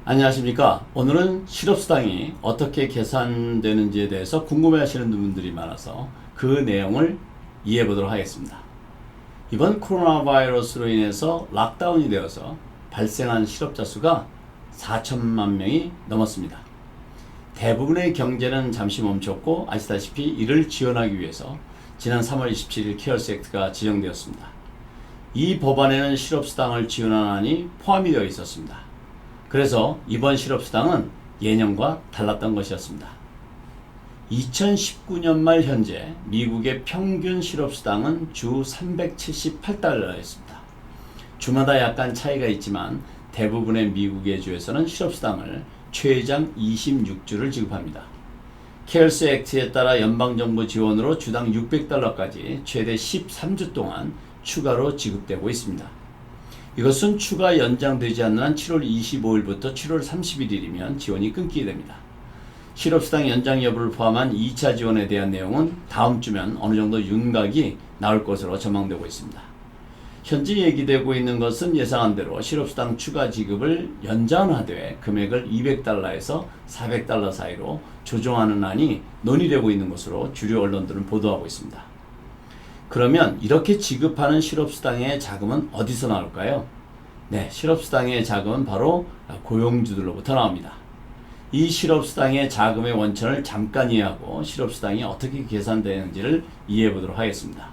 안녕하십니까. 오늘은 실업수당이 어떻게 계산되는지에 대해서 궁금해하시는 분들이 많아서 그 내용을 이해해 보도록 하겠습니다. 이번 코로나 바이러스로 인해서 락다운이 되어서 발생한 실업자 수가 4천만 명이 넘었습니다. 대부분의 경제는 잠시 멈췄고 아시다시피 이를 지원하기 위해서 지난 3월 27일 케어스 액트가 지정되었습니다. 이 법안에는 실업수당을 지원하는 포함이 되어 있었습니다. 그래서 이번 실업수당은 예년과 달랐던 것이었습니다. 2019년 말 현재 미국의 평균 실업수당은 주 378달러였습니다. 주마다 약간 차이가 있지만 대부분의 미국의 주에서는 실업수당을 최장 26주를 지급합니다. 케어스 액트에 따라 연방정부 지원으로 주당 600달러까지 최대 13주 동안 추가로 지급되고 있습니다. 이것은 추가 연장되지 않는 한 7월 25일부터 7월 31일이면 지원이 끊기게 됩니다. 실업수당 연장 여부를 포함한 2차 지원에 대한 내용은 다음 주면 어느 정도 윤곽이 나올 것으로 전망되고 있습니다. 현재 얘기되고 있는 것은 예상한 대로 실업수당 추가 지급을 연장하되 금액을 200달러에서 400달러 사이로 조정하는 안이 논의되고 있는 것으로 주류 언론들은 보도하고 있습니다. 그러면 이렇게 지급하는 실업수당의 자금은 어디서 나올까요? 네, 실업수당의 자금은 바로 고용주들로부터 나옵니다. 이 실업수당의 자금의 원천을 잠깐 이해하고 실업수당이 어떻게 계산되는지를 이해해 보도록 하겠습니다.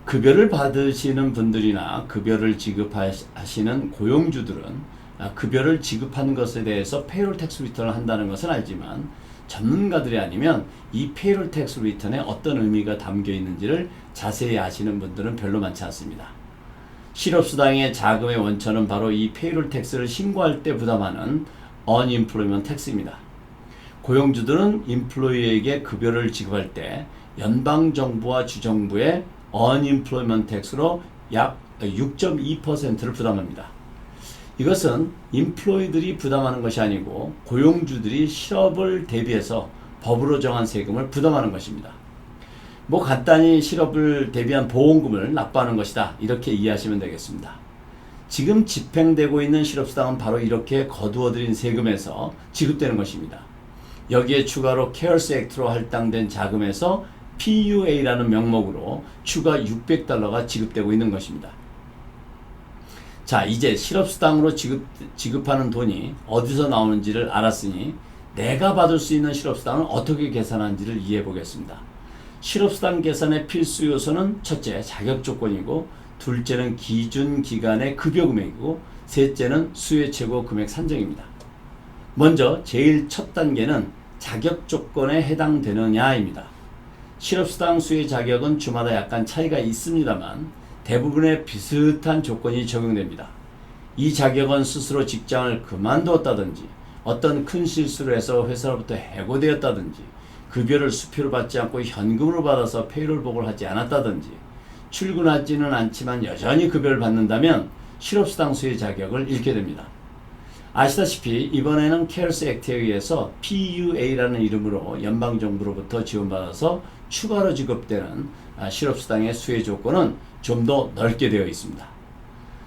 급여를 받으시는 분들이나 급여를 지급하시는 고용주들은 급여를 지급하는 것에 대해서 페이롤 텍스 리턴을 한다는 것은 알지만 전문가들이 아니면 이 페이롤 텍스 리턴에 어떤 의미가 담겨 있는지를 자세히 아시는 분들은 별로 많지 않습니다. 실업수당의 자금의 원천은 바로 이 페이롤 텍스를 신고할 때 부담하는 unemployment tax입니다. 고용주들은 인플로이에게 급여를 지급할 때 연방정부와 주정부의 unemployment tax로 약 6.2%를 부담합니다. 이것은 인플로이들이 부담하는 것이 아니고 고용주들이 실업을 대비해서 법으로 정한 세금을 부담하는 것입니다. 간단히 실업을 대비한 보험금을 납부하는 것이다, 이렇게 이해하시면 되겠습니다. 지금 집행되고 있는 실업수당은 바로 이렇게 거두어들인 세금에서 지급되는 것입니다. 여기에 추가로 케어스 액트로 할당된 자금에서 PUA라는 명목으로 추가 600달러가 지급되고 있는 것입니다. 자, 이제 실업수당으로 지급하는 돈이 어디서 나오는지를 알았으니 내가 받을 수 있는 실업수당을 어떻게 계산하는지를 이해해 보겠습니다. 실업수당 계산의 필수 요소는 첫째, 자격조건이고, 둘째는 기준기간의 급여금액이고, 셋째는 수요 최고 금액 산정입니다. 먼저 제일 첫 단계는 자격조건에 해당되느냐입니다. 실업수당 수요 자격은 주마다 약간 차이가 있습니다만 대부분의 비슷한 조건이 적용됩니다. 이 자격은 스스로 직장을 그만두었다든지, 어떤 큰 실수를 해서 회사로부터 해고되었다든지, 급여를 수표로 받지 않고 현금으로 받아서 페이롤복을 하지 않았다든지, 출근하지는 않지만 여전히 급여를 받는다면 실업수당 수요 자격을 잃게 됩니다. 아시다시피 이번에는 케어스 액트에 의해서 PUA라는 이름으로 연방정부로부터 지원받아서 추가로 지급되는 실업수당의 수혜 조건은 좀 더 넓게 되어 있습니다.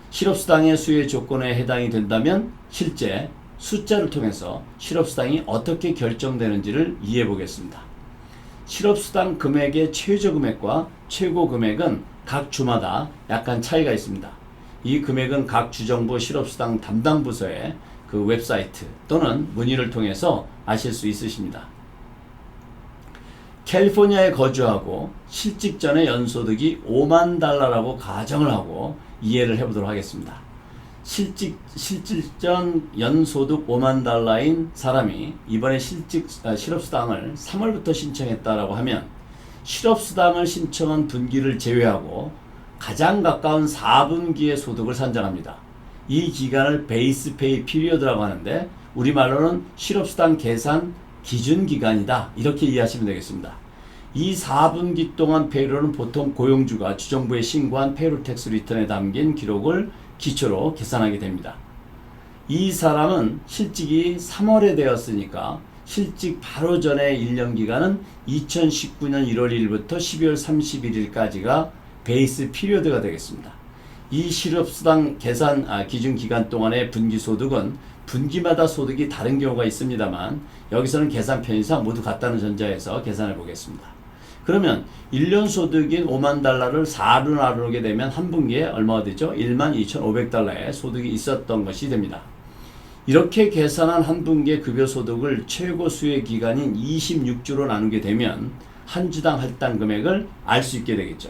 실업수당의 수혜 조건에 해당이 된다면 실제 숫자를 통해서 실업수당이 어떻게 결정되는지를 이해해 보겠습니다. 실업수당 금액의 최저금액과 최고금액은 각 주마다 약간 차이가 있습니다. 이 금액은 각 주정부 실업수당 담당 부서의 그 웹사이트 또는 문의를 통해서 아실 수 있으십니다. 캘리포니아에 거주하고 실직 전의 연소득이 5만 달러라고 가정을 하고 이해를 해보도록 하겠습니다. 실직 전 연소득 5만 달러인 사람이 이번에 실업수당을 3월부터 신청했다라고 하면 실업수당을 신청한 분기를 제외하고 가장 가까운 4분기의 소득을 산정합니다. 이 기간을 베이스 페이 피리어드라고 하는데 우리말로는 실업수당 계산 기준기간이다, 이렇게 이해하시면 되겠습니다. 이 4분기 동안 페이롤은 보통 고용주가 주정부에 신고한 페이롤 텍스 리턴에 담긴 기록을 기초로 계산하게 됩니다. 이 사람은 실직이 3월에 되었으니까 실직 바로 전에 1년 기간은 2019년 1월 1일부터 12월 31일까지가 베이스 피리어드가 되겠습니다. 이 실업수당 계산 기준 기간 동안의 분기소득은 분기마다 소득이 다른 경우가 있습니다만 여기서는 계산 편의상 모두 같다는 전제에서 계산해 보겠습니다. 그러면 1년 소득인 5만 달러를 4로 나누게 되면 한 분기에 얼마가 되죠? 12,500달러의 소득이 있었던 것이 됩니다. 이렇게 계산한 한 분기의 급여 소득을 최고 수혜 기간인 26주로 나누게 되면 한 주당 할당 금액을 알 수 있게 되겠죠.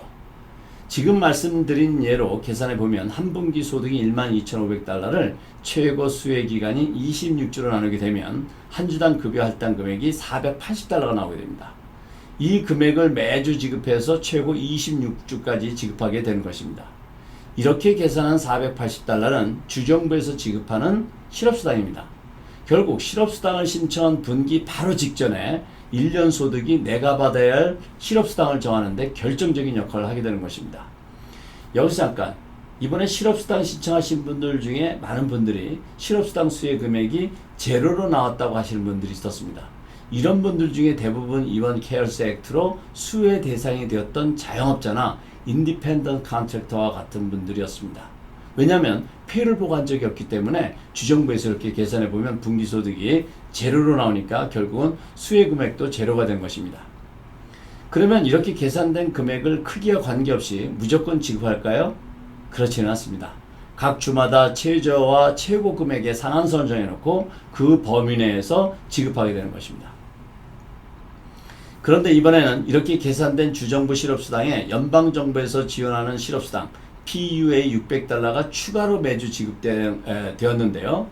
지금 말씀드린 예로 계산해 보면 한 분기 소득이 12,500달러를 최고 수혜 기간인 26주로 나누게 되면 한 주당 급여 할당 금액이 480달러가 나오게 됩니다. 이 금액을 매주 지급해서 최고 26주까지 지급하게 되는 것입니다. 이렇게 계산한 480달러는 주정부에서 지급하는 실업수당입니다. 결국 실업수당을 신청한 분기 바로 직전에 1년 소득이 내가 받아야 할 실업수당을 정하는데 결정적인 역할을 하게 되는 것입니다. 여기서 잠깐, 이번에 실업수당 신청하신 분들 중에 많은 분들이 실업수당 수혜 금액이 제로로 나왔다고 하시는 분들이 있었습니다. 이런 분들 중에 대부분 이번 케어스 액트로 수혜 대상이 되었던 자영업자나 인디펜던트 컨트랙터와 같은 분들이었습니다. 왜냐하면 페이를 보고한 적이 없기 때문에 주정부에서 이렇게 계산해 보면 분기소득이 제로로 나오니까 결국은 수혜 금액도 제로가 된 것입니다. 그러면 이렇게 계산된 금액을 크기와 관계없이 무조건 지급할까요? 그렇지는 않습니다. 각 주마다 최저와 최고 금액의 상한선을 정해놓고 그 범위 내에서 지급하게 되는 것입니다. 그런데 이번에는 이렇게 계산된 주정부 실업수당에 연방정부에서 지원하는 실업수당 PUA 600달러가 추가로 매주 지급되었는데요.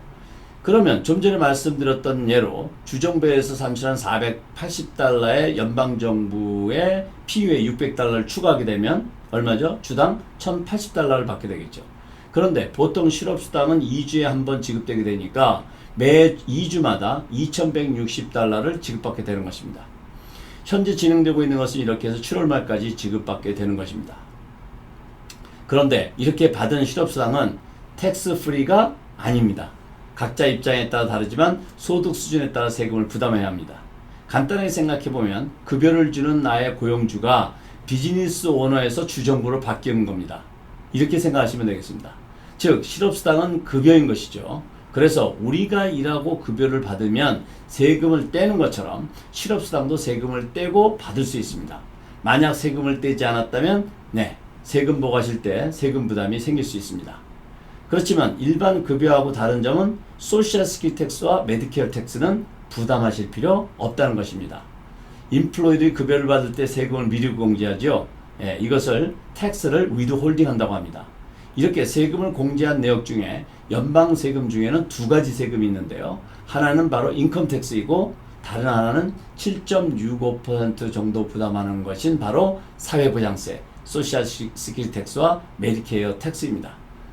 그러면 좀 전에 말씀드렸던 예로 주정부에서 산출한 480달러의 연방정부의 PUA 600달러를 추가하게 되면 얼마죠? 주당 1080달러를 받게 되겠죠. 그런데 보통 실업수당은 2주에 한 번 지급되게 되니까 매 2주마다 2160달러를 지급받게 되는 것입니다. 현재 진행되고 있는 것은 이렇게 해서 7월 말까지 지급받게 되는 것입니다. 그런데 이렇게 받은 실업수당은 텍스 프리가 아닙니다. 각자 입장에 따라 다르지만 소득 수준에 따라 세금을 부담해야 합니다. 간단하게 생각해보면 급여를 주는 나의 고용주가 비즈니스 오너에서 주정부로 바뀌는 겁니다. 이렇게 생각하시면 되겠습니다. 즉 실업수당은 급여인 것이죠. 그래서 우리가 일하고 급여를 받으면 세금을 떼는 것처럼 실업수당도 세금을 떼고 받을 수 있습니다. 만약 세금을 떼지 않았다면 세금 보고하실 때 세금 부담이 생길 수 있습니다. 그렇지만 일반 급여하고 다른 점은 소셜 시큐리티 텍스와 메디케어 텍스는 부담하실 필요 없다는 것입니다. 인플로이드 급여를 받을 때 세금을 미리 공제하죠. 이것을 텍스를 위드홀딩 한다고 합니다. 이렇게 세금을 공제한 내역 중에 연방 세금 중에는 두 가지 세금이 있는데요. 하나는 바로 인컴 텍스이고 다른 하나는 7.65% 정도 부담하는 것인 바로 사회보장세, 소셜 시큐리티 텍스와 메디케어 텍스입니다.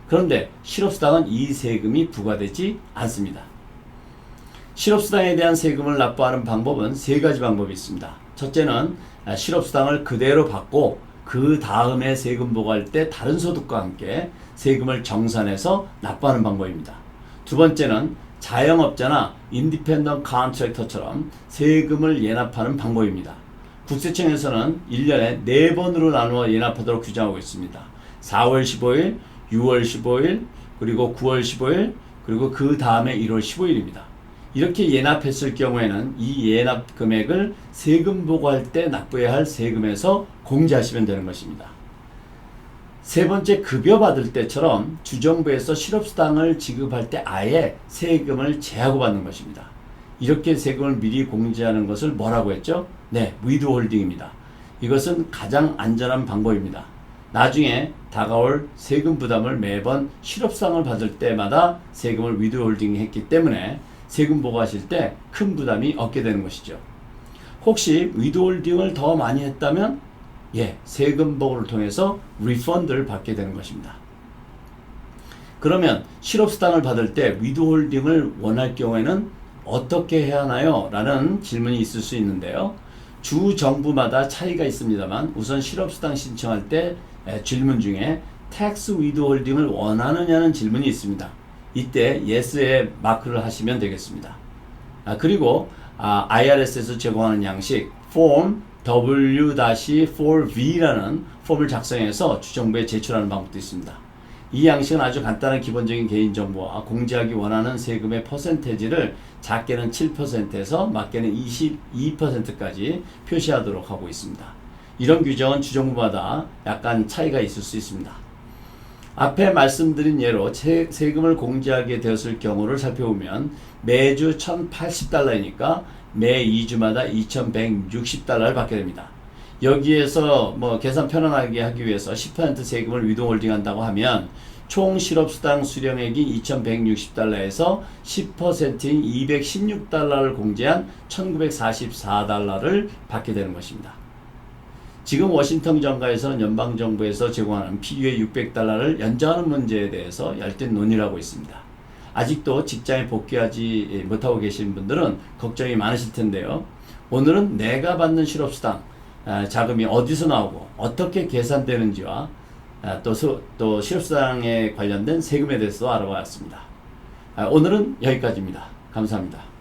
그런데 실업수당은 이 세금이 부과되지 않습니다. 실업수당에 대한 세금을 납부하는 방법은 세 가지 방법이 있습니다. 첫째는 실업수당을 그대로 받고 그 다음에 세금 보고할 때 다른 소득과 함께 세금을 정산해서 납부하는 방법입니다. 두 번째는 자영업자나 인디펜던트 컨트랙터처럼 세금을 예납하는 방법입니다. 국세청에서는 1년에 4번으로 나누어 예납하도록 규정하고 있습니다. 4월 15일, 6월 15일, 그리고 9월 15일, 그리고 그 다음에 1월 15일입니다. 이렇게 예납했을 경우에는 이 예납 금액을 세금 보고할 때 납부해야 할 세금에서 공제하시면 되는 것입니다. 세 번째, 급여 받을 때처럼 주정부에서 실업수당을 지급할 때 아예 세금을 제하고 받는 것입니다. 이렇게 세금을 미리 공제하는 것을 뭐라고 했죠? 위드홀딩입니다. 이것은 가장 안전한 방법입니다. 나중에 다가올 세금 부담을 매번 실업수당을 받을 때마다 세금을 위드홀딩 했기 때문에 세금 보고하실 때 큰 부담이 없게 되는 것이죠. 혹시 위드홀딩을 더 많이 했다면 세금 보고를 통해서 리펀드를 받게 되는 것입니다. 그러면 실업수당을 받을 때 위드홀딩을 원할 경우에는 어떻게 해야 하나요? 라는 질문이 있을 수 있는데요. 주 정부마다 차이가 있습니다만 우선 실업수당 신청할 때 질문 중에 텍스 위드홀딩을 원하느냐는 질문이 있습니다. 이때 yes에 마크를 하시면 되겠습니다. 그리고 IRS에서 제공하는 양식 form W-4V라는 폼을 작성해서 주정부에 제출하는 방법도 있습니다. 이 양식은 아주 간단한 기본적인 개인정보와 공제하기 원하는 세금의 퍼센테이지를 작게는 7%에서 많게는 22%까지 표시하도록 하고 있습니다. 이런 규정은 주정부마다 약간 차이가 있을 수 있습니다. 앞에 말씀드린 예로 세금을 공제하게 되었을 경우를 살펴보면 매주 1,080달러이니까 매 2주마다 2,160달러를 받게 됩니다. 여기에서 계산 편안하게 하기 위해서 10% 세금을 위동홀딩한다고 하면 총 실업수당 수령액이 2,160달러에서 10%인 216달러를 공제한 1,944달러를 받게 되는 것입니다. 지금 워싱턴 정가에서는 연방정부에서 제공하는 필요의 600달러를 연장하는 문제에 대해서 열띤 논의를 하고 있습니다. 아직도 직장에 복귀하지 못하고 계신 분들은 걱정이 많으실 텐데요. 오늘은 내가 받는 실업수당 자금이 어디서 나오고 어떻게 계산되는지와 또 실업수당에 관련된 세금에 대해서 알아봤습니다. 오늘은 여기까지입니다. 감사합니다.